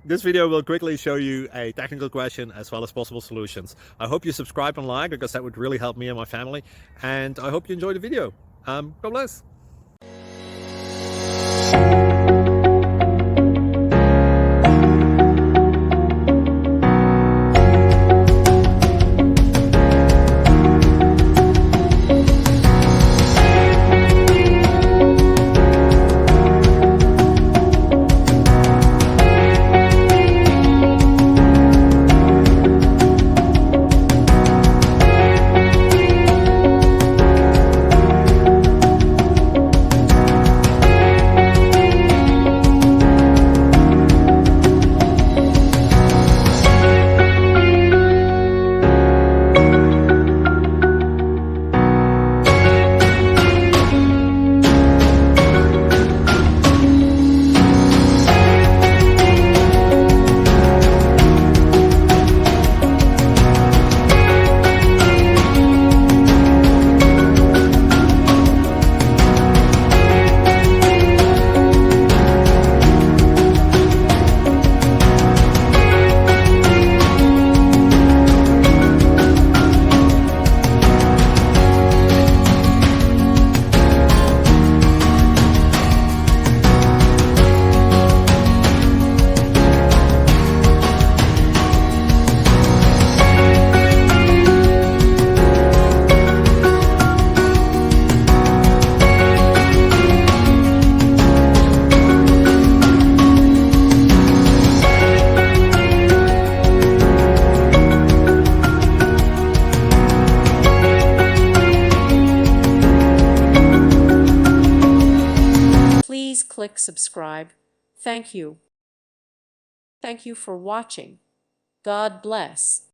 This video will quickly show you a technical question as well as possible solutions. I hope you subscribe and like, because that would really help me and my family. And I hope you enjoy the video. God bless. Please click subscribe. Thank you. Thank you for watching. God bless.